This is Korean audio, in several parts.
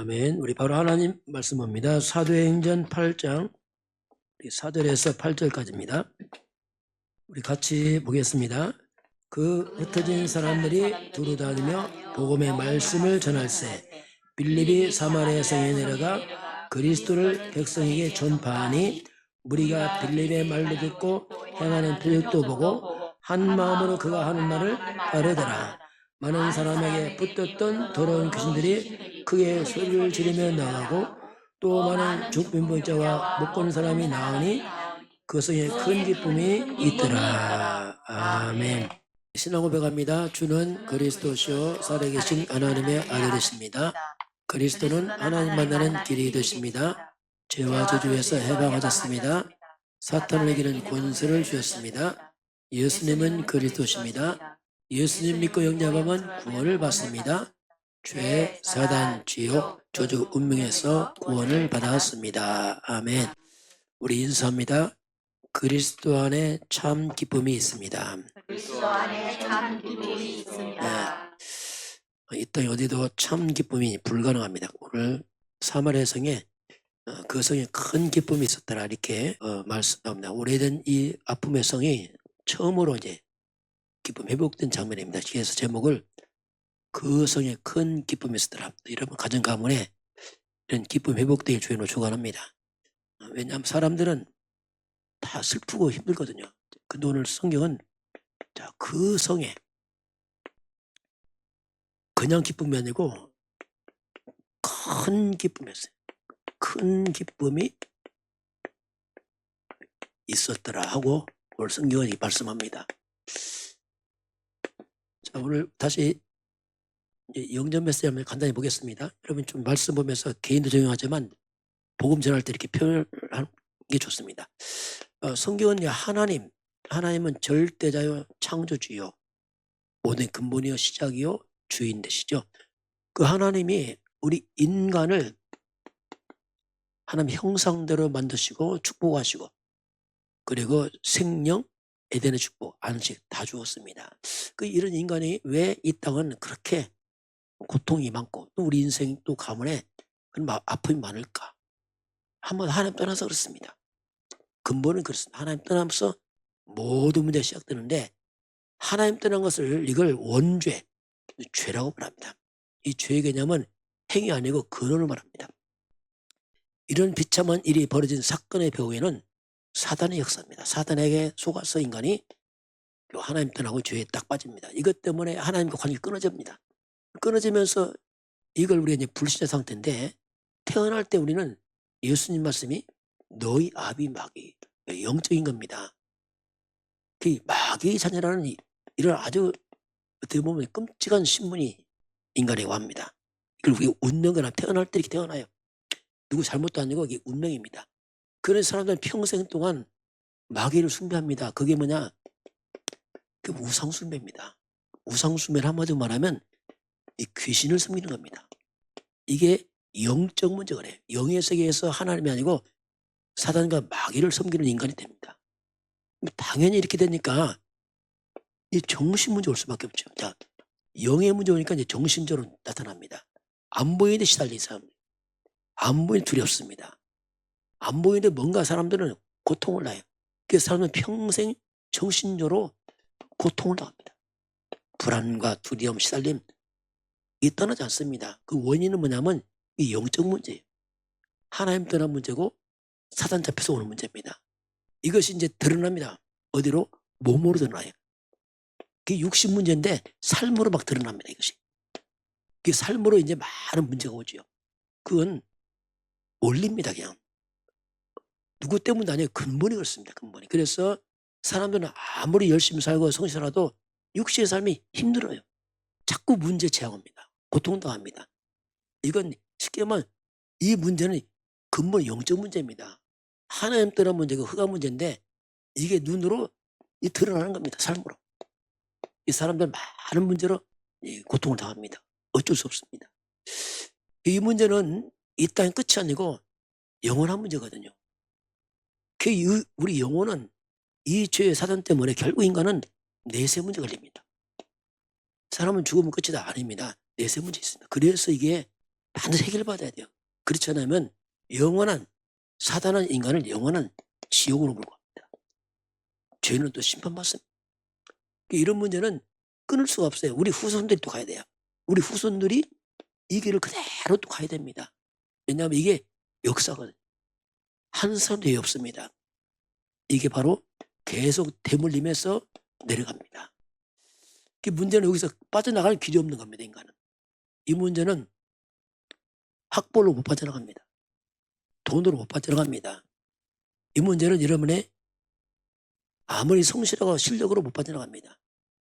아멘. 우리 바로 하나님 말씀입니다. 사도행전 8장 4절에서 8절까지입니다. 우리 같이 보겠습니다. 그 흩어진 사람들이 두루 다니며 복음의 말씀을 전할세 빌립이 사마리아 성에 내려가 그리스도를 백성에게 전파하니 무리가 빌립의 말도 듣고 행하는 표적도 보고 한 마음으로 그가 하는 말을 따르더라. 많은 사람에게 붙었던 더러운 귀신들이 크게 소리를 지르며 나가고 또 많은 죽빈병자와 못건 사람이 나으니 그 성에 큰 기쁨이 있더라. 아멘. 신앙 고백합니다. 주는 그리스도시요 살아계신 하나님의 아들이십니다. 그리스도는 하나님 만나는 길이 되십니다. 죄와 저주에서 해방하셨습니다. 사탄을 이기는 권세를 주셨습니다. 예수님은 그리스도십니다. 예수님 믿고 영접하면 구원을 받습니다. 죄, 사단, 지옥, 저주, 운명에서 구원을 받았습니다. 아멘. 우리 인사합니다. 그리스도 안에 참 기쁨이 있습니다. 그리스도 안에 참 기쁨이 있습니다. 네. 이 땅에 어디도 참 기쁨이 불가능합니다. 오늘 사마리아 성에 그 성에 큰 기쁨이 있었더라 이렇게 말씀합니다. 오래된 이 아픔의 성이 처음으로 이제 기쁨 회복된 장면입니다. 그래서 제목을 그 성에 큰 기쁨이 있었더라. 여러분 가정 가문에 이런 기쁨 회복되길 주님으로 축원합니다. 왜냐하면 사람들은 다 슬프고 힘들거든요. 근데 오늘 성경은 그 성에 그냥 기쁨이 아니고 큰 기쁨이었어요. 큰 기쁨이 있었더라 하고 오늘 성경은 말씀합니다. 자, 오늘 다시 영전 메시지 한번 간단히 보겠습니다. 여러분 좀 말씀 보면서 개인도 중요하지만 복음 전할 때 이렇게 표현하는 게 좋습니다. 성경은 하나님은 절대자요 창조주요 모든 근본이요 시작이요 주인 되시죠. 그 하나님이 우리 인간을 하나님 형상대로 만드시고 축복하시고 그리고 생명, 에덴의 축복, 안식 다 주었습니다. 이런 인간이 왜 이 땅은 그렇게 고통이 많고 또 우리 인생 또 가문에 그런 아픔이 많을까? 한번 하나님 떠나서 그렇습니다. 근본은 그렇습니다. 하나님 떠나면서 모든 문제가 시작되는데 하나님 떠난 것을 이걸 원죄, 죄라고 말합니다. 이 죄의 개념은 행위 아니고 근원을 말합니다. 이런 비참한 일이 벌어진 사건의 배후에는 사단의 역사입니다. 사단에게 속아서 인간이 하나님 떠나고 죄에 딱 빠집니다. 이것 때문에 하나님과 관계가 끊어집니다. 끊어지면서 이걸 우리가 이제 불신자 상태인데 태어날 때 우리는 예수님 말씀이 너희 아비 마귀 영적인 겁니다. 그 마귀의 자녀라는 이런 아주 어떻게 보면 끔찍한 신분이 인간에게 옵니다. 이걸 우리가 웃는 거나 태어날 때 이렇게 태어나요. 누구 잘못도 아니고 이게 운명입니다. 그런 사람들은 평생 동안 마귀를 숭배합니다. 그게 뭐냐? 그 우상숭배입니다. 우상숭배를 한마디로 말하면 이 귀신을 섬기는 겁니다. 이게 영적 문제가 그래요. 영의 세계에서 하나님이 아니고 사단과 마귀를 섬기는 인간이 됩니다. 당연히 이렇게 되니까 이 정신 문제 올 수밖에 없죠. 자, 영의 문제 오니까 이제 정신적으로 나타납니다. 안 보이는데 시달린 사람들. 안 보이는데 두렵습니다. 안 보이는데 뭔가 사람들은 고통을 나요. 그래서 사람은 평생 정신적으로 고통을 당합니다. 불안과 두려움, 시달림 이 떠나지 않습니다. 그 원인은 뭐냐면 이 영적 문제예요. 하나님 떠난 문제고 사단 잡혀서 오는 문제입니다. 이것이 이제 드러납니다. 어디로? 몸으로 드러나요. 그게 육신 문제인데 삶으로 막 드러납니다. 이것이. 그 삶으로 이제 많은 문제가 오죠. 그건 원리입니다. 그냥. 누구 때문도 아니에요. 근본이 그렇습니다. 근본이. 그래서 사람들은 아무리 열심히 살고 성실하도 육신의 삶이 힘들어요. 자꾸 문제 제약합니다. 고통당합니다. 이건 쉽게 말하면 이 문제는 근본 영적 문제입니다. 하나님 떠난 문제가 흑암 문제인데 이게 눈으로 드러나는 겁니다. 삶으로. 이 사람들 많은 문제로 고통을 당합니다. 어쩔 수 없습니다. 이 문제는 이 땅의 끝이 아니고 영원한 문제거든요. 우리 영혼은 이 죄의 사단 때문에 결국 인간은 내세 문제 걸립니다. 사람은 죽으면 끝이다 아닙니다. 내세 문제 있습니다. 그래서 이게 반드시 해결받아야 돼요. 그렇지 않으면 영원한 사단은 인간을 영원한 지옥으로 몰고 갑니다. 죄는 또 심판받습니다. 이런 문제는 끊을 수가 없어요. 우리 후손들이 또 가야 돼요. 우리 후손들이 이 길을 그대로 또 가야 됩니다. 왜냐하면 이게 역사거든요. 한 사람도 예 없습니다. 이게 바로 계속 대물림해서 내려갑니다. 그 문제는 여기서 빠져나갈 길이 없는 겁니다. 인간은. 이 문제는 학벌로 못 빠져나갑니다. 돈으로 못 빠져나갑니다. 이 문제는 여러분의 아무리 성실하고 실력으로 못 빠져나갑니다.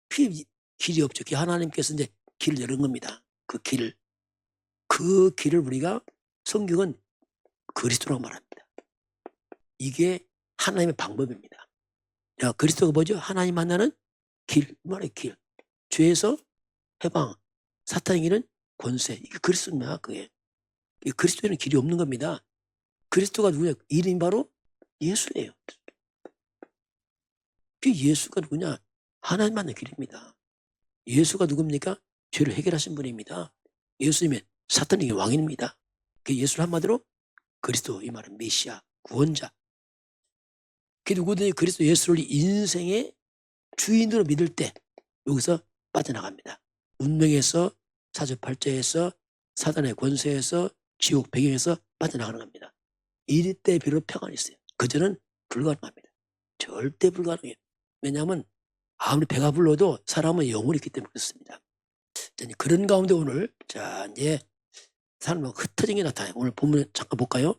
길이 없죠. 하나님께서 이제 길을 열은 겁니다. 그 길을 우리가 성경은 그리스도라고 말합니다. 이게 하나님의 방법입니다. 야, 그리스도가 뭐죠? 하나님 만나는 길, 말의 길. 죄에서 해방, 사탄의 길은 권세. 이게 그리스도입니다. 그게. 그리스도에는 길이 없는 겁니다. 그리스도가 누구냐? 이름이 바로 예수예요. 그 예수가 누구냐? 하나님 만나는 길입니다. 예수가 누굽니까? 죄를 해결하신 분입니다. 예수님은 사탄의 왕입니다. 그 예수를 한마디로 그리스도, 이 말은 메시아, 구원자. 그 누구든지 그리스도 예수를 인생의 주인으로 믿을 때 여기서 빠져나갑니다. 운명에서, 사주팔자에서, 사단의 권세에서, 지옥 배경에서 빠져나가는 겁니다. 이때 비로소 평안이 있어요. 그전은 불가능합니다. 절대 불가능해요. 왜냐하면 아무리 배가 불러도 사람은 영혼이 있기 때문에 그렇습니다. 그런 가운데 오늘 이제 사람은 흩어진 게 나타나요. 오늘 본문 잠깐 볼까요?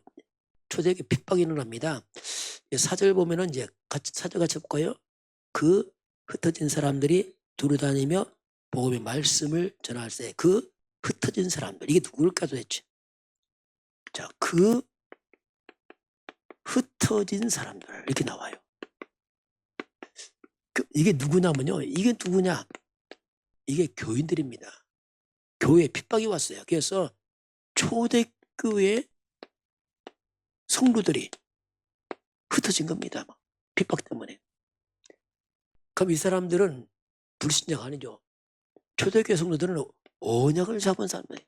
초대교회 핍박이 일어납니다. 사절 보면은 이제 사절 같이 볼까요? 그 흩어진 사람들이 두루다니며 복음의 말씀을 전할 때 그 흩어진 사람들, 이게 누굴까 도대체? 자, 그 흩어진 사람들 이렇게 나와요. 이게 누구냐면요. 이게 누구냐? 이게 교인들입니다. 교회에 핍박이 왔어요. 그래서 초대교회 성도들이 흩어진 겁니다. 핍박 때문에. 그럼 이 사람들은 불신자가 아니죠. 초대교회 성도들은 언약을 잡은 사람들이에요.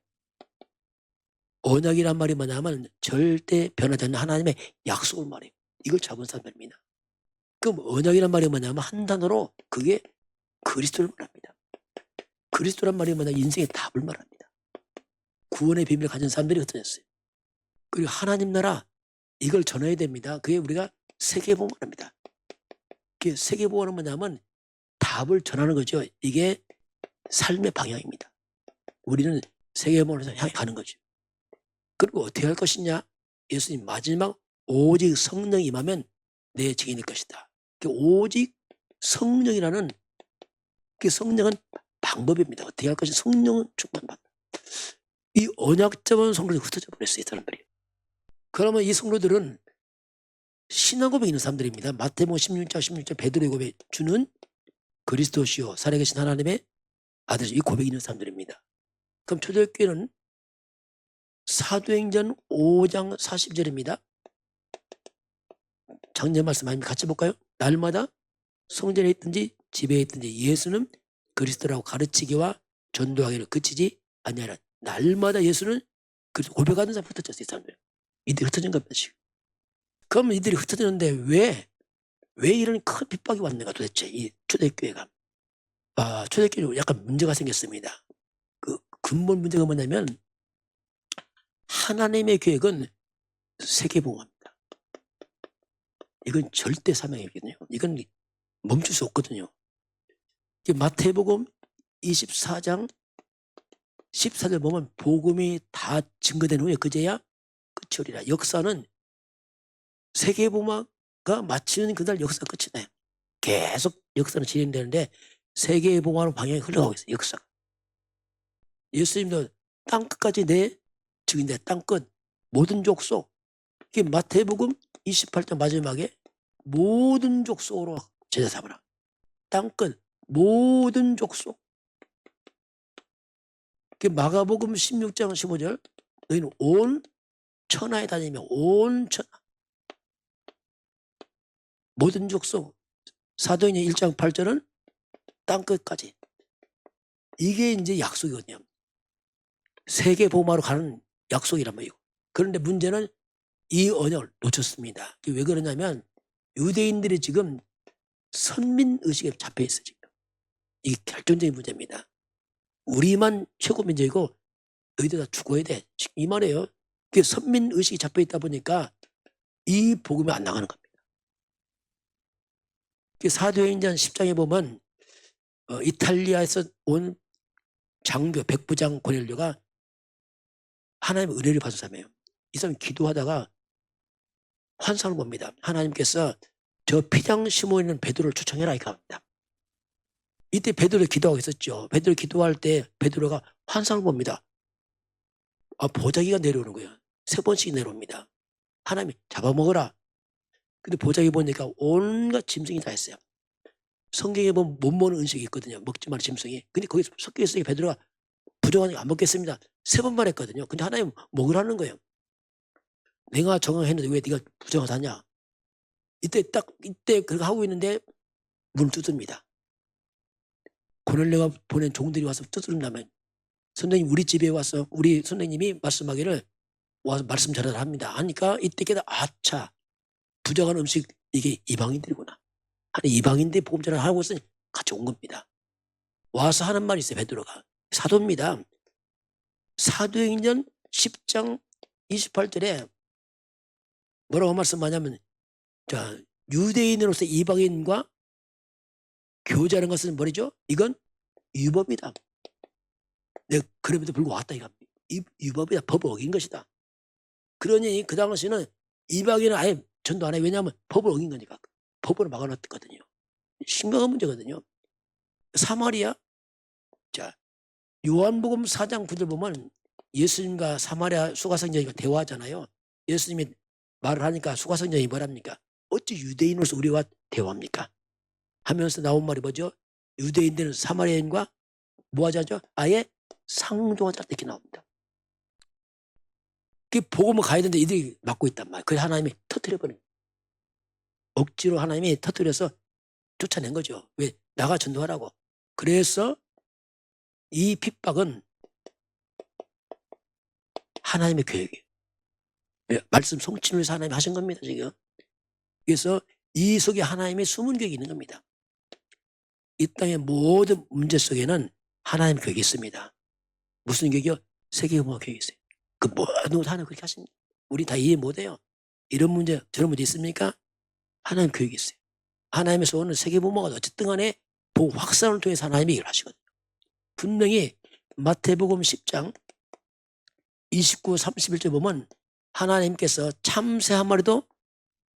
언약이란 말이 뭐냐면 절대 변하지 않는 하나님의 약속을 말해요. 이걸 잡은 사람들입니다. 그럼 언약이란 말이 뭐냐면 한 단어로 그게 그리스도를 말합니다. 그리스도란 말이 뭐냐면 인생의 답을 말합니다. 구원의 비밀을 가진 사람들이 흩어졌어요. 그리고 하나님 나라 이걸 전해야 됩니다. 그게 우리가 세계복음을 합니다. 세계복음은 뭐냐면 답을 전하는 거죠. 이게 삶의 방향입니다. 우리는 세계복음으로 향해 가는 거죠. 그리고 어떻게 할 것이냐? 예수님 마지막 오직 성령이 임하면 내 증인일 것이다. 오직 성령이라는 그 성령은 방법입니다. 어떻게 할 것이 성령은 충만받다. 이 언약 잡은 성도들이 흩어져 버렸어요. 이 사람들이. 그러면 이 성도들은 신앙 고백이 있는 사람들입니다. 마태복음 16장 베드로의 고백 주는 그리스도시요 살아계신 하나님의 아들, 이 고백이 있는 사람들입니다. 그럼 초대교회는 사도행전 5장 40절입니다. 작년 말씀 아닙니까? 같이 볼까요? 날마다 성전에 있든지 집에 있든지 예수는 그리스도라고 가르치기와 전도하기를 그치지 아니하라. 날마다 예수는 그리스도 고백하는 사람 흩어졌어요. 이 사람들. 이들이 흩어진 겁니다. 지금. 그러면 이들이 흩어졌는데 왜 이런 큰 핍박이 왔는가 도대체 이 초대교회가. 초대교회는 약간 문제가 생겼습니다. 그 근본 문제가 뭐냐면 하나님의 계획은 세계복음입니다. 이건 절대 사명이거든요. 이건 멈출 수 없거든요. 마태복음 24장 14절 보면 복음이 다 증거된 후에 그제야 끝이 오리라. 역사는 세계복음화가 마치는 그날 역사가 끝이 나요. 계속 역사는 진행되는데 세계복음화로 방향이 흘러가고 있어요. 역사가. 예수님도 땅끝까지 내 증인된 땅끝 모든 족속. 이게 마태복음 28장 마지막에 모든 족속으로 제자 삼으라. 땅끝 모든 족속. 마가복음 16장 15절 너희는 온 천하에 다니며 온 천하 모든 족속. 사도행전 1장 8절은 땅끝까지. 이게 이제 약속이거든요. 세계복음화로 가는 약속이란 말이고. 그런데 문제는 이 언약을 놓쳤습니다. 왜 그러냐면 유대인들이 지금 선민의식에 잡혀 있어 지금. 이게 결정적인 문제입니다. 우리만 최고 민족이고 너희들 다 죽어야 돼. 이 말이에요. 그 선민의식이 잡혀 있다 보니까 이 복음이 안 나가는 겁니다. 사도행전 10장에 보면 이탈리아에서 온 장교 백부장 고넬료가 하나님의 은혜를 받은 사람이에요. 이 사람이 기도하다가 환상을 봅니다. 하나님께서 저 피장 심어 있는 베드로를 초청해라 이렇게 합니다. 이때 베드로 기도하고 있었죠. 베드로 기도할 때 베드로가 환상을 봅니다. 보자기가 내려오는 거예요. 3번씩 내려옵니다. 하나님이 잡아먹어라. 근데 보자기 보니까 온갖 짐승이 다 있어요. 성경에 보면 못 먹는 음식이 있거든요. 먹지 말는 짐승이. 근데 거기 섞여 있으니까 베드로가 부정하니까 안 먹겠습니다. 3번만 했거든요. 근데 하나님 먹으라는 거예요. 내가 정황했는데 왜 네가 부정하다냐. 이때 그렇게 하고 있는데 문을 두드립니다. 고넬료가 보낸 종들이 와서 두드린다면 선생님 우리 집에 와서 우리 선생님이 말씀하기를 와서 말씀 전하라 합니다. 하니까 이때 깨다 아차 부정한 음식 이게 이방인들이구나. 아니 이방인들이 복음 전하를 하고 있으니 같이 온 겁니다. 와서 하는 말이 있어요. 베드로가. 사도입니다. 사도행전 10장 28절에 뭐라고 말씀하냐면 자 유대인으로서 이방인과 교제하는 것은 뭐죠? 이건 유법이다. 내가 그럼에도 불구하고 왔다 이거 유법이다. 법을 어긴 것이다. 그러니 그 당시는 이방인은 아예 전도 안 해요. 왜냐하면 법을 어긴 거니까. 법으로 막아놨거든요. 심각한 문제거든요. 사마리아 자 요한복음 4장 9절 보면 예수님과 사마리아 수가성전이가 대화하잖아요. 예수님이 말을 하니까 수가성전이 뭐랍니까? 어찌 유대인으로서 우리와 대화합니까? 하면서 나온 말이 뭐죠? 유대인들은 사마리아인과 뭐 하자죠? 아예 상종하자 이렇게 나옵니다. 그 복음을 가야 되는데 이들이 막고 있단 말이에요. 그래서 하나님이 터뜨려버린 억지로 하나님이 터뜨려서 쫓아낸 거죠. 왜? 나가 전도하라고. 그래서 이 핍박은 하나님의 계획이에요. 말씀 성취를 위해서 하나님이 하신 겁니다. 지금. 그래서 이 속에 하나님의 숨은 계획이 있는 겁니다. 이 땅의 모든 문제 속에는 하나님의 계획이 있습니다. 무슨 계획이요? 세계음악 계획이 있어요. 그 모든 것 하나님 그렇게 하십니다. 우리 다 이해 못해요. 이런 문제 저런 문제 있습니까? 하나님 계획이 있어요. 하나님에서 오는 세계복음화가 어쨌든 간에 복음 확산을 통해서 하나님이 일을 하시거든요. 분명히 마태복음 10장 29, 31절 보면 하나님께서 참새 한 마리도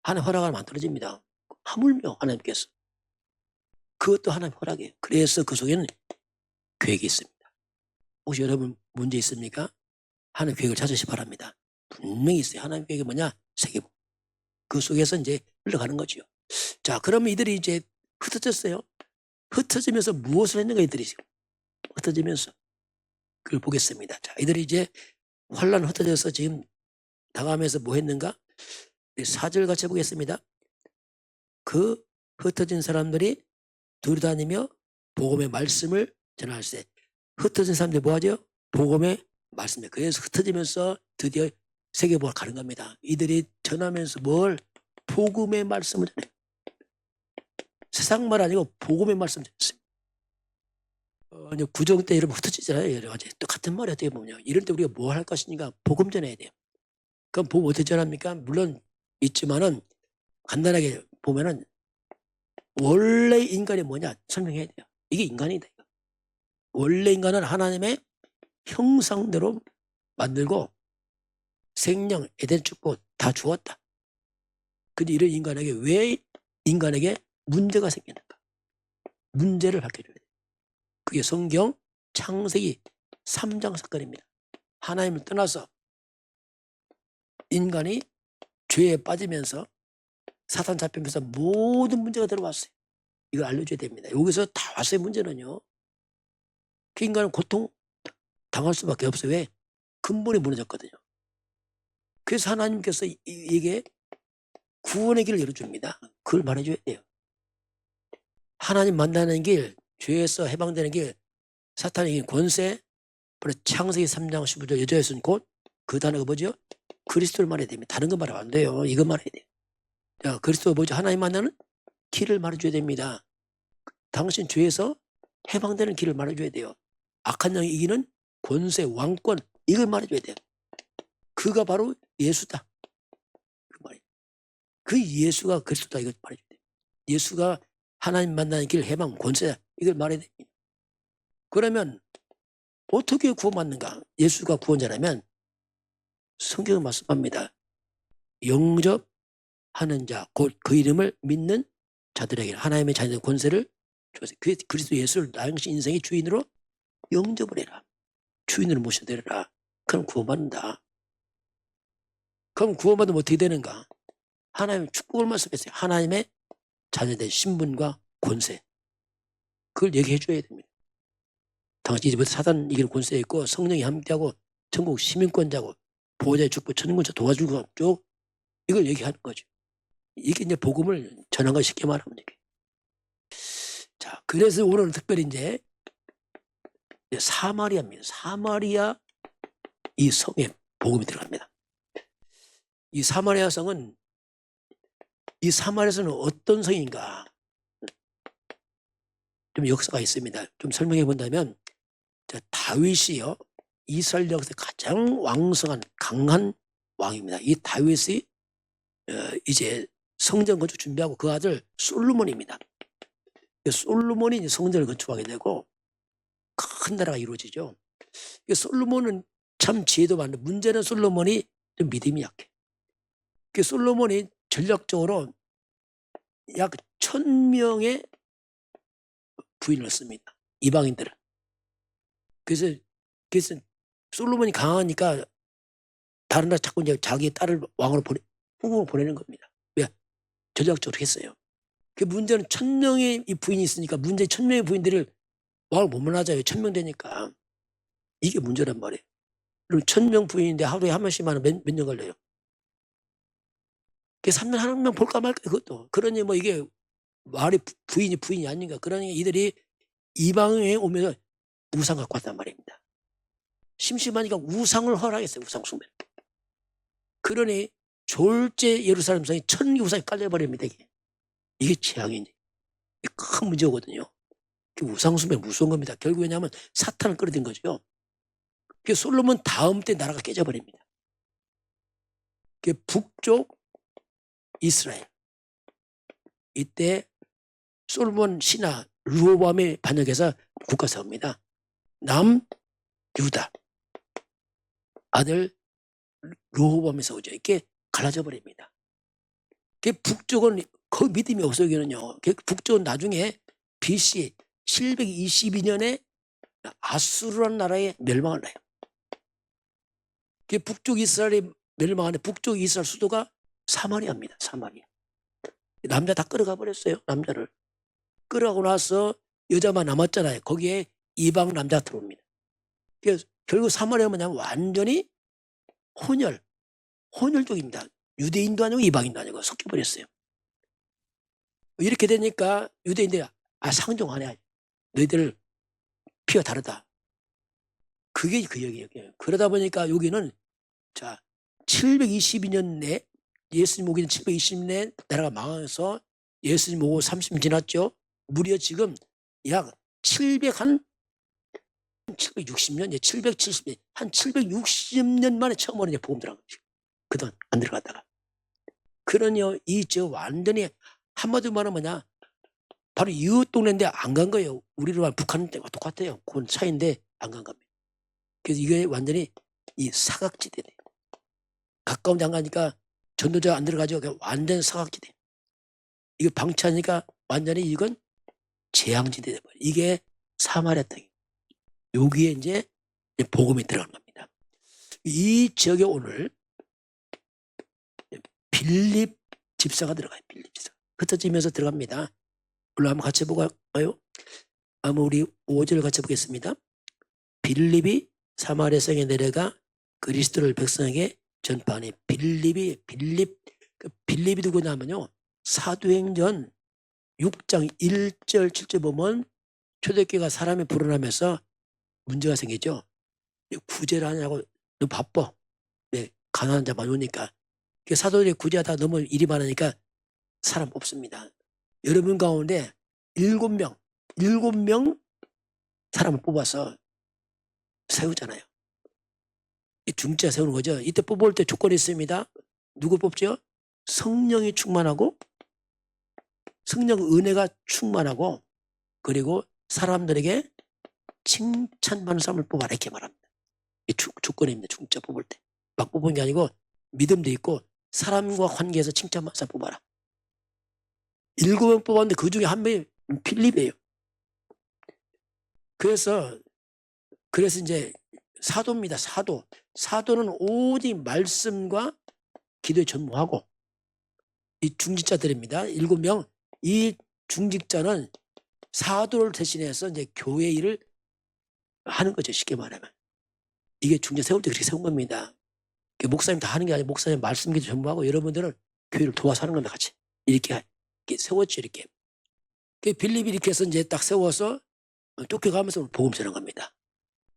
하나님 허락을 만들어집니다. 하물며 하나님께서. 그것도 하나님 허락이에요. 그래서 그 속에는 계획이 있습니다. 혹시 여러분 문제 있습니까? 하나님 계획을 찾으시 바랍니다. 분명히 있어요. 하나님 계획이 뭐냐? 세계복. 그 속에서 이제 흘러가는 거죠. 자, 그러면 이들이 이제 흩어졌어요. 흩어지면서 무엇을 했는가 이들이 지금. 흩어지면서. 그걸 보겠습니다. 자, 이들이 이제 환란 흩어져서 지금 나가면서 뭐 했는가? 4절 같이 보겠습니다. 그 흩어진 사람들이 두루다니며 복음의 말씀을 전할세. 흩어진 사람들이 뭐 하죠? 복음의 말씀에. 그래서 흩어지면서 드디어 세계복음을 가는 겁니다. 이들이 전하면서 뭘? 복음의 말씀을 전해요. 세상 말 아니고 복음의 말씀을 전했어요. 구정 때 여러분 흩어지잖아요. 여러 가지. 또 같은 말이 어떻게 보면. 이럴 때 우리가 뭐 할 것인가? 복음 전해야 돼요. 그럼 복음 어떻게 전합니까? 물론 있지만은 간단하게 보면은 원래 인간이 뭐냐? 설명해야 돼요. 이게 인간이다. 이거. 원래 인간은 하나님의 형상대로 만들고 생명, 에덴 축복 다 주었다. 근데 이런 인간에게 왜 인간에게 문제가 생기는가? 문제를 밝혀줘야 돼요. 그게 성경 창세기 3장 사건입니다. 하나님을 떠나서 인간이 죄에 빠지면서 사탄 잡히면서 모든 문제가 들어왔어요. 이걸 알려줘야 됩니다. 여기서 다 왔어요. 문제는요. 그 인간은 고통 당할 수밖에 없어요. 왜? 근본이 무너졌거든요. 그래서 하나님께서 이게 구원의 길을 열어줍니다. 그걸 말해줘야 돼요. 하나님 만나는 길, 죄에서 해방되는 길, 사탄의 길, 권세, 바로 창세기 3장 15절 여자의 손 곧 그 단어가 뭐죠? 그리스도를 말해야 됩니다. 다른 거 말하면 안 돼요. 이거 말해야 돼요. 자, 그리스도가 뭐죠? 하나님 만나는 길을 말해줘야 됩니다. 당신 죄에서 해방되는 길을 말해줘야 돼요. 악한 영이 이기는 권세, 왕권, 이걸 말해줘야 돼요. 그가 바로 예수다. 그 말이에요. 그 예수가 그리스도다. 이걸 말해줘야 돼요. 예수가 하나님 만나는 길, 해방, 권세다. 이걸 말해야 됩니다. 그러면 어떻게 구원받는가? 예수가 구원자라면 성경은 말씀합니다. 영접하는 자, 곧 그 이름을 믿는 자들에게 하나님의 자녀의 권세를 주었어요. 그리스도 예수를 당신 인생의 주인으로 영접을 해라. 주인으로 모셔드려라. 그럼 구원받는다. 그럼 구원받으면 어떻게 되는가? 하나님의 축복을 말씀했어요. 하나님의 자녀된 신분과 권세. 그걸 얘기해 줘야 됩니다. 당신 이제부터 사단 이기는 권세 있고 성령이 함께하고 천국 시민권자고 보호자의 축복 천국권자 도와줄 것 없죠. 이걸 얘기하는 거죠. 이게 이제 복음을 전한 거 쉽게 말하면 되게. 자, 그래서 오늘은 특별히 이제 사마리아입니다. 사마리아 이 성에 복음이 들어갑니다. 이 사마리아 성은 이 사마리아성은 어떤 성인가? 좀 역사가 있습니다. 좀 설명해 본다면 다윗이요. 이스라엘 역사에 가장 왕성한 강한 왕입니다. 이 다윗이 이제 성전 건축 준비하고 그 아들 솔로몬입니다. 솔로몬이 성전을 건축하게 되고 큰 나라가 이루어지죠. 솔로몬은 참 지혜도 많은데 문제는 솔로몬이 좀 믿음이 약해. 솔로몬이 전략적으로 약 1000명의 부인을 씁니다. 이방인들을. 그래서 솔로몬이 강하니까 다른 나라 자꾸 이제 자기 딸을 왕으로 후궁으로 보내는 겁니다. 왜? 전략적으로 했어요. 그 문제는 1000명의 이 부인이 있으니까 문제 1000명의 부인들을 왕을 못 만나자요. 1000명 되니까. 이게 문제란 말이에요. 그럼 1000명 부인인데 하루에 한 명씩만 하면 몇 년 걸려요? 그 3년 한 명 볼까 말까 그것도. 그러니 뭐 이게 말이 부인이 아닌가. 그러니 이들이 이방에 오면서 우상 갖고 왔단 말입니다. 심심하니까 우상을 허락했어요. 우상 숭배. 그러니 졸제 예루살렘 성이 1000개 우상이 깔려버립니다. 이게 재앙이지. 이게 큰 문제거든요. 우상 숭배 무서운 겁니다. 결국 왜냐하면 사탄을 끌어들인 거죠. 솔로몬 다음 때 나라가 깨져버립니다. 북쪽 이스라엘. 이때 솔로몬 신하 르호보암이 반역해서 국가 세웁니다. 남 유다 아들 르호보암이 세우죠. 이렇게 갈라져 버립니다. 북쪽은 거의 믿음이 없어요. 여기는요. 북쪽은 나중에 BC 722년에 아수르라는 나라에 멸망을 해요. 북쪽 이스라엘이 멸망하는데 북쪽 이스라엘 수도가 사마리아입니다. 사마리아. 남자 다 끌어가 버렸어요. 남자를. 끌어가고 나서 여자만 남았잖아요. 거기에 이방 남자가 들어옵니다. 결국 사마리아 뭐냐면 완전히 혼혈족입니다. 유대인도 아니고 이방인도 아니고 섞여버렸어요. 이렇게 되니까 유대인들이 상종하네. 너희들 피가 다르다. 그게 그 얘기예요. 그러다 보니까 여기는 722년 내 예수님 오기 전 720년 나라가 망해서 예수님 오고 30년 지났죠. 무려 지금 약 760년, 770년, 한 760년 만에 처음으로 이제 복음 들어간 거죠. 그동안 안 들어갔다가. 그러니 완전히 한마디로 말하면 뭐냐, 바로 이웃 동네인데 안 간 거예요. 우리로 말하면 북한 때와 똑같아요. 그건 차이인데 안 간 겁니다. 그래서 이게 완전히 이 사각지대네. 가까운 데 안 가니까 전도자가 안 들어가죠. 완전 사각지대. 이거 방치하니까 완전히 이건 재앙지대 돼버려. 이게 사마리아 땅이에요. 여기에 이제 복음이 들어간 겁니다. 이 지역에 오늘 빌립 집사가 들어가요. 빌립 집사. 흩어지면서 들어갑니다. 물론 한번 같이 보고 가요. 한번 우리 5절 같이 보겠습니다. 빌립이 사마리아 성에 내려가 그리스도를 백성에게 전파하니. 빌립이 누구냐면요. 사도행전 6장 1절 7절 보면 초대교회가 사람이 불어나면서 문제가 생기죠. 구제를 하냐고, 너 바빠. 가난한 자 많이 오니까. 그 사도들이 구제하다 너무 일이 많으니까 사람 뽑습니다. 여러분 가운데 7명 사람을 뽑아서 세우잖아요. 이 중자 세우는 거죠. 이때 뽑을 때 조건이 있습니다. 누구 뽑죠? 성령이 충만하고 성령 은혜가 충만하고 그리고 사람들에게 칭찬받는 사람을 뽑아라 이렇게 말합니다. 이 조건입니다. 중자 뽑을 때. 막 뽑은 게 아니고 믿음도 있고 사람과 관계에서 칭찬받는 사람 뽑아라. 7명 뽑았는데 그 중에 한 명이 필립이에요. 그래서 이제 사도입니다. 사도는 오직 말씀과 기도에 전무하고 이 중직자들입니다. 7명. 이 중직자는 사도를 대신해서 이제 교회 일을 하는 거죠. 쉽게 말하면. 이게 중직자 세울 때 그렇게 세운 겁니다. 목사님 다 하는 게 아니라 목사님 말씀 기도 전무하고 여러분들은 교회를 도와서 하는 겁니다. 같이. 이렇게 세웠죠. 이렇게. 빌립이 이렇게 해서 이제 딱 세워서 쫓겨가면서 복음 전한 겁니다.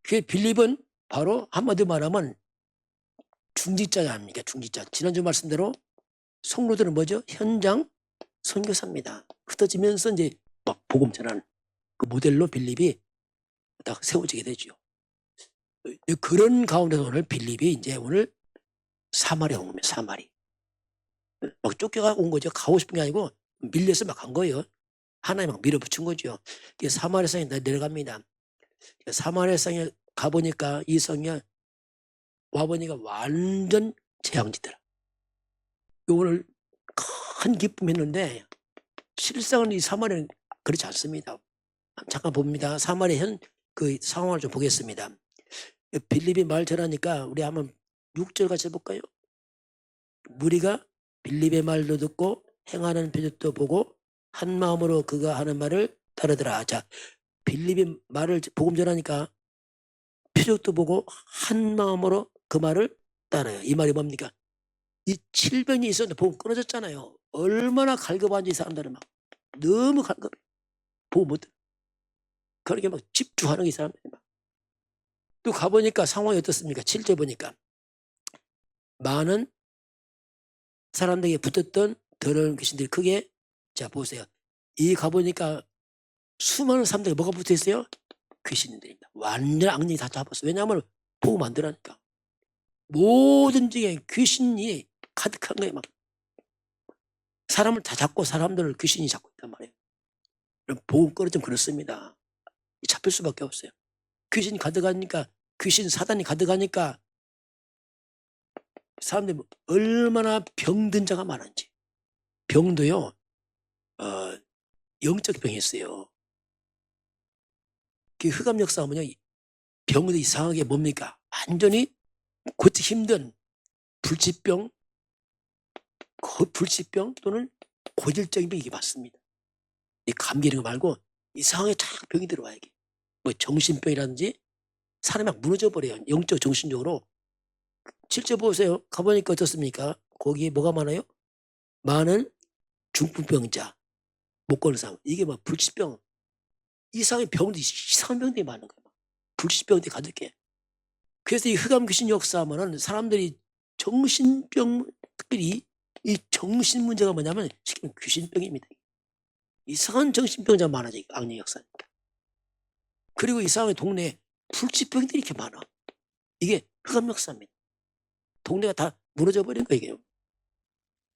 빌립은 바로 한마디로 말하면 중직자 아닙니까? 중직자. 지난주 말씀대로 성도들은 뭐죠? 현장 선교사입니다. 흩어지면서 이제 막 복음 전하는 그 모델로 빌립이 딱 세워지게 되죠. 그런 가운데서 오늘 빌립이 이제 오늘 사마리아 온 겁니다. 사마리. 막 쫓겨가 온 거죠. 가고 싶은 게 아니고 밀려서 막 간 거예요. 하나님 막 밀어붙인 거죠. 사마리아 성에 내려갑니다. 사마리아 성에 가보니까 이 성에 와보니까 완전 재앙지더라. 오늘 큰 기쁨했는데 실상은 이 사마리아는 그렇지 않습니다. 잠깐 봅니다. 사마리아 그 상황을 좀 보겠습니다. 빌립이 말 전하니까 우리 한번 6절 같이 해볼까요? 무리가 빌립의 말도 듣고 행하는 표적도 보고 한 마음으로 그가 하는 말을 따르더라. 자, 빌립이 말을 복음 전하니까 표적도 보고 한 마음으로 그 말을 따라요. 이 말이 뭡니까? 이 7병이 있었는데 복음 끊어졌잖아요. 얼마나 갈급한지 이 사람들은 막 너무 갈급. 복음 못 들어. 그렇게 막 집중하는 이 사람들이 막. 또 가보니까 상황이 어떻습니까? 7절 보니까 많은 사람들에게 붙었던 더러운 귀신들이 크게, 자 보세요. 이 가보니까 수많은 사람들이 뭐가 붙어 있어요? 귀신들입니다. 완전 악령이 다 잡았어요. 왜냐하면 복음 안 들으니까. 모든 중에 귀신이 가득한 거예요. 막 사람을 다 잡고 사람들을 귀신이 잡고 있단 말이에요. 복음 끊어지면 그렇습니다. 잡힐 수밖에 없어요. 귀신이 가득하니까, 귀신 사단이 가득하니까 사람들이 얼마나 병든 자가 많은지. 병도요, 영적 병이 있어요. 그 흑암 역사하면요, 병도 이상하게 뭡니까? 완전히 고치기 힘든 불치병 또는 고질적인 병이 맞습니다. 이 감기 이런 거 말고 이상하게 쫙 병이 들어와요. 이게. 뭐 정신병이라든지 사람이 막 무너져 버려요. 영적 정신적으로. 실제 보세요. 가보니까 어떻습니까? 거기에 뭐가 많아요? 많은 중풍병자, 못 걷는 사람. 이게 뭐 불치병. 이상한 병도 이상한 병들이 많은 거예요. 불치병들이 가득해. 그래서 이 흑암 귀신 역사하면은 사람들이 정신병, 특별히 이 정신 문제가 뭐냐면 쉽게 말하면 귀신병입니다. 이상한 정신병자 많아져. 악령 역사니까. 그리고 이상하게 동네에 불치병들이 이렇게 많아. 이게 흑암 역사입니다. 동네가 다 무너져 버린 거예요.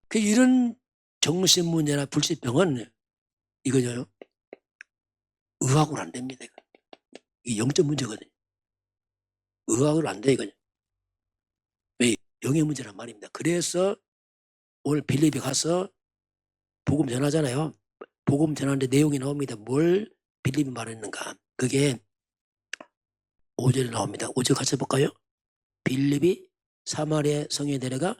그 이런 정신 문제나 불치병은 이거요. 의학으로 안 됩니다. 이게 영적 문제거든요. 의학으로 안 돼, 이거는. 왜? 영의 문제란 말입니다. 그래서 오늘 빌립이 가서 복음 전하잖아요. 복음 전하는데 내용이 나옵니다. 뭘 빌립이 말했는가. 그게 5절에 나옵니다. 5절 같이 해볼까요? 빌립이 사마리아 성에 내려가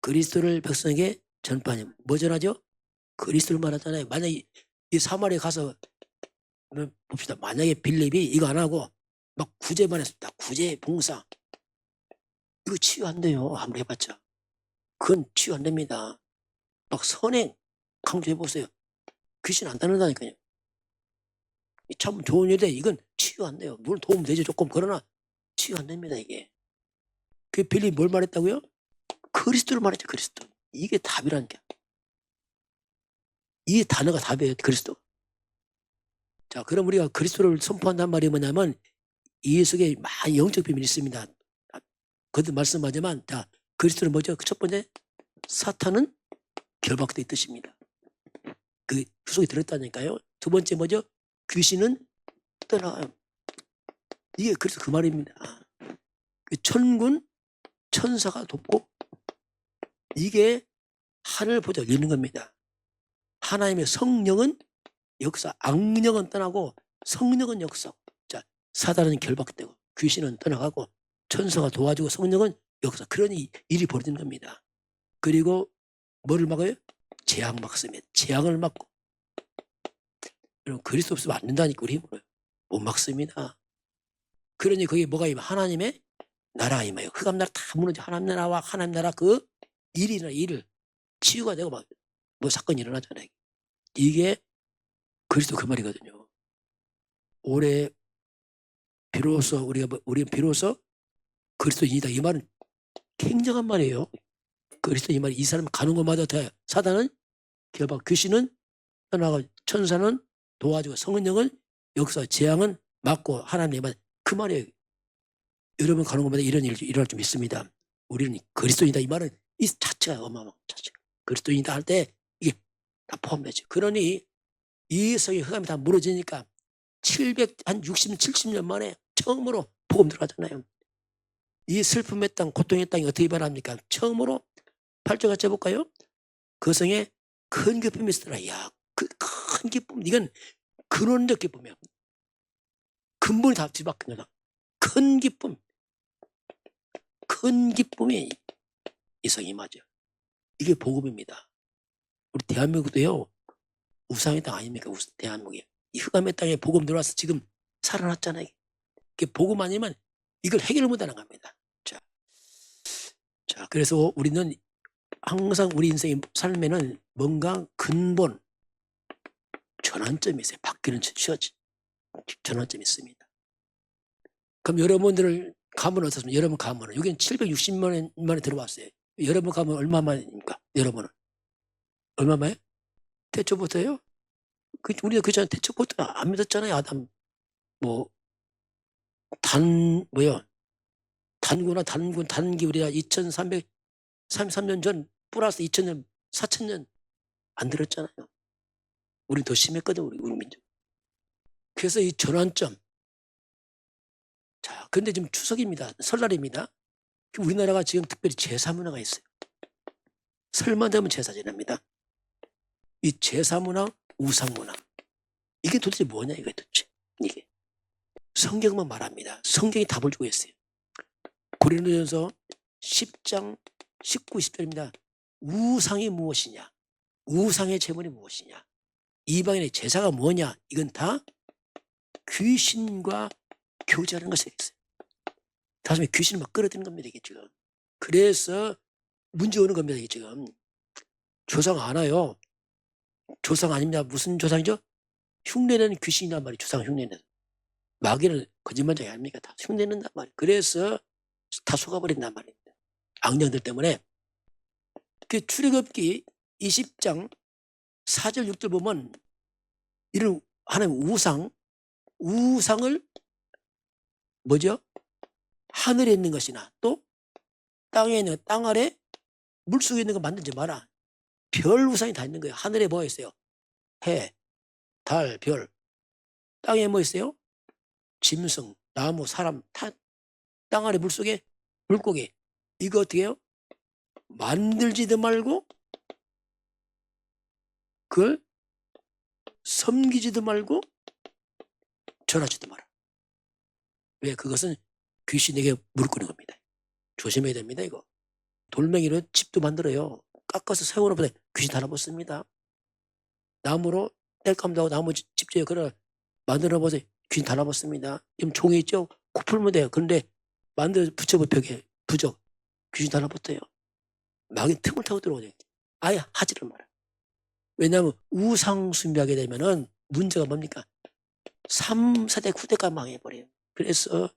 그리스도를 백성에게 전파하니. 뭐 전하죠? 그리스도를 말하잖아요. 만약에 이 사마리아 가서 봅시다. 만약에 빌립이 이거 안 하고 막 구제만 했습니다. 구제, 봉사. 이거 치유 안 돼요. 아무리 해봤자. 그건 치유 안 됩니다. 막 선행 강조해보세요. 귀신 안 따른다니까요. 참 좋은 일인데 이건 치유 안 돼요. 물론 도움 되죠. 조금. 그러나 치유 안 됩니다. 이게. 그 빌립이 뭘 말했다고요? 그리스도를 말하죠. 그리스도. 이게 답이라는 게. 이 단어가 답이에요. 그리스도. 자, 그럼 우리가 그리스도를 선포한단 말이 뭐냐면 이 속에 많은 영적 비밀이 있습니다. 그것도 말씀하지만 자, 그리스도는 뭐죠? 첫 번째 사탄은 결박돼 있듯입니다. 그 속에 들었다니까요. 두 번째 뭐죠? 귀신은 떠나가요. 이게 그래서 그 말입니다. 그 천군 천사가 돕고 이게 하늘 보좌 열리는 겁니다. 하나님의 성령은 역사, 악령은 떠나고 성령은 역사. 자, 사단은 결박되고 귀신은 떠나가고 천사가 도와주고 성령은 역사. 그런 일이 벌어지는 겁니다. 그리고 뭐를 막아요? 재앙 막습니다. 재앙을 막고. 여러분 그리스도 없으면 안 된다니까 우리 힘으로 못 막습니다. 그러니 거기 뭐가 임해? 하나님의 나라가 임해요. 흑암 나라 다 무너져. 하나님 나라와 하나님 나라 그 일을 치유가 되고 막 뭐 사건이 일어나잖아요. 이게 그리스도 그 말이거든요. 올해 비로소 우리 비로소 그리스도인이다. 이 말은 굉장한 말이에요. 그리스도 이 말이 이 사람 가는 곳마다 돼. 사단은 결박, 귀신은 떠나고 천사는 도와주고 성령은 역사, 재앙은 막고 하나님의 말 그 말이에요. 여러분 가는 곳마다 이런 일이 일어날 줄 믿습니다. 우리는 그리스도인이다. 이 말은 이 자체가 어마어마한 자체가. 그리스도인이다 할 때 이게 다 포함되죠. 그러니 이 성의 흑암이 다 무너지니까 760, 70년 만에 처음으로 복음 들어가잖아요. 이 슬픔의 땅, 고통의 땅이 어떻게 변합니까? 처음으로 8절 같이 해볼까요? 그 성에 큰 기쁨이 있더라. 이야, 그 큰 기쁨. 이건 근원적 기쁨이야. 근본이 다 뒤바뀌는 큰 기쁨. 큰 기쁨이 이 성이 맞아. 이게 복음입니다. 우리 대한민국도요. 우상의 땅 아닙니까? 대한민국이. 이 흑암의 땅에 복음 들어와서 지금 살아났잖아요. 이게 복음 아니면 이걸 해결을 못하는 겁니다. 자, 그래서 우리는 항상 우리 인생의 삶에는 뭔가 근본 전환점이 있어요. 바뀌는 전환점이 있습니다. 그럼 여러분들 가면 어떻습니까? 여러분 가면은 여기는 760만 만에 들어왔어요. 여러분 가면 얼마 만입니까? 여러분은 얼마 만에? 태초부터요? 우리가 그전에 태초부터 안 믿었잖아요. 아담 단기 우리가 2333년 전 플러스 2000년 4000년 안 들었잖아요. 우리 더 심했거든 우리 민족. 그래서 이 전환점. 자, 근데 지금 추석입니다. 설날입니다. 우리나라가 지금 특별히 제사 문화가 있어요. 설만 되면 제사 지냅니다. 이 제사 문화, 우상 문화. 이게 도대체 뭐냐 이게 도대체. 이게. 성경만 말합니다. 성경이 답을 주고 있어요. 고린도전서 10장 19, 20절입니다. 우상이 무엇이냐? 우상의 제물이 무엇이냐? 이방인의 제사가 뭐냐? 이건 다 귀신과 교제하는 것에 있어요. 다음에 귀신을 막 끌어들이는 겁니다. 이게 지금. 그래서 문제 오는 겁니다. 이게 지금. 조상 안 와요. 조상 아닙니다. 무슨 조상이죠? 흉내내는 귀신이란 말이 조상 흉내내는. 마귀는 거짓말쟁이 아닙니까? 다 흉내낸단 말이에요. 그래서 다 속아버린단 말입니다. 악령들 때문에. 그 출애굽기 20장 4절 6절 보면 이런 하나님 우상을 뭐죠? 하늘에 있는 것이나 또 땅에 있는 땅 아래 물속에 있는 거 만들지 마라. 별 우상이 다 있는 거예요. 하늘에 뭐 있어요? 해, 달, 별. 땅에 뭐 있어요? 짐승, 나무, 사람, 땅 아래 물속에 물고기. 이거 어떻게 해요? 만들지도 말고 그걸 섬기지도 말고 절하지도 마라. 왜? 그것은 귀신에게 무릎 꿇는 겁니다. 조심해야 됩니다. 이거. 돌멩이로 집도 만들어요. 깎아서 세워놓으면 귀신 달아붙습니다. 나무로 뗄감도 하고 나무 집지에 그걸 만들어보세요. 귀신 달아붙습니다. 지금 종이 있죠? 코 풀면 돼요. 그런데 붙여보 벽에 부적 귀신 달아붙어요. 막이 틈을 타고 들어오죠. 아예 하지를 마라. 왜냐하면 우상 숭배하게 되면은 문제가 뭡니까? 3, 4대, 9대가 망해버려요. 그래서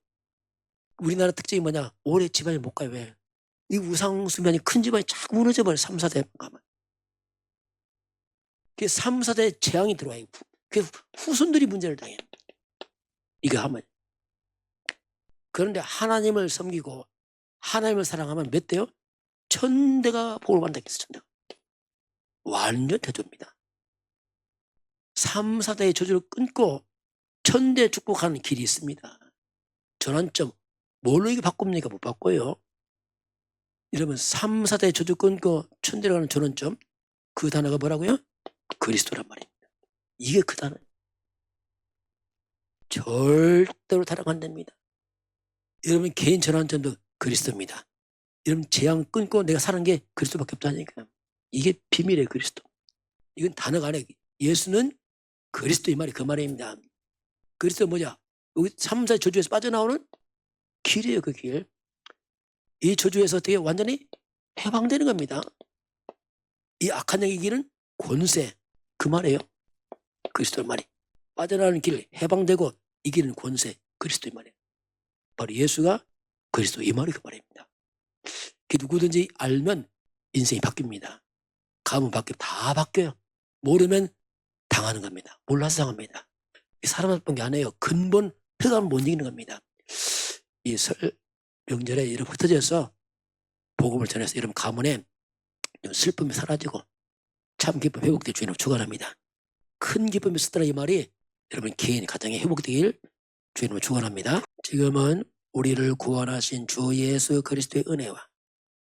우리나라 특징이 뭐냐? 오래 집안에 못 가요. 왜? 이 우상 숭배하니 큰 집안이 자꾸 무너져버려. 3, 4대 가면. 그 3, 4대 재앙이 들어와요. 그 후손들이 문제를 당해요. 이거 하면. 그런데 하나님을 섬기고 하나님을 사랑하면 몇 대요? 1000대가 복을 받는다 했어. 1000대가. 완전 대조입니다. 3, 4대의 저주를 끊고 1000대 축복하는 길이 있습니다. 전환점. 뭘로 이게 바꿉니까? 못 바꿔요. 이러면 3, 4대 저주 끊고 1000대로 가는 전환점. 그 단어가 뭐라고요? 그리스도란 말입니다. 이게 그 단어. 절대로 타락 안 됩니다. 여러분 개인 전환점도 그리스도입니다. 여러분 재앙 끊고 내가 사는 게 그리스도밖에 없다니까요. 이게 비밀의 그리스도. 이건 단어가 아니에요. 예수는 그리스도 이 말이 그 말입니다. 그리스도 뭐냐? 여기 3, 4 저주에서 빠져나오는 길이에요. 그 길. 이 저주에서 어떻게 완전히 해방되는 겁니다. 이 악한 영의 길은 권세. 그 말이에요. 그리스도의 말이. 빠져나오는 길 해방되고 이 길은 권세. 그리스도의 말이에요. 바로 예수가 그리스도 이 말이 그 말입니다. 그 누구든지 알면 인생이 바뀝니다. 가면 바뀌고 다 바뀌어요. 모르면 당하는 겁니다. 몰라서 당합니다. 사람 나쁜 게 아니에요. 근본 흑암을 못 이기는 겁니다. 이 설 명절에 이렇게 흩어져서 복음을 전해서 여러분 가문에 슬픔이 사라지고 참 기쁨 회복될 주님을 축원합니다. 큰 기쁨이 있었더라 이 말이 여러분 개인 가정에 회복되길 주님을 축원합니다. 지금은 우리를 구원하신 주 예수 그리스도의 은혜와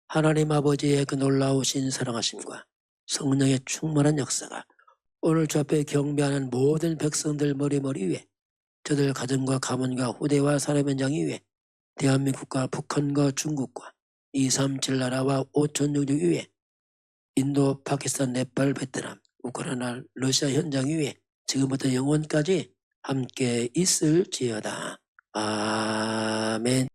하나님 아버지의 그 놀라우신 사랑하심과 성령의 충만한 역사가 오늘 주 앞에 경배하는 모든 백성들 머리머리 위에 저들 가정과 가문과 후대와 사람 현장 위에 대한민국과 북한과 중국과 237 나라와 5,600 위에 인도, 파키스탄, 네팔, 베트남, 우크라이나, 러시아 현장 위에 지금부터 영원까지 함께 있을지어다. 아멘.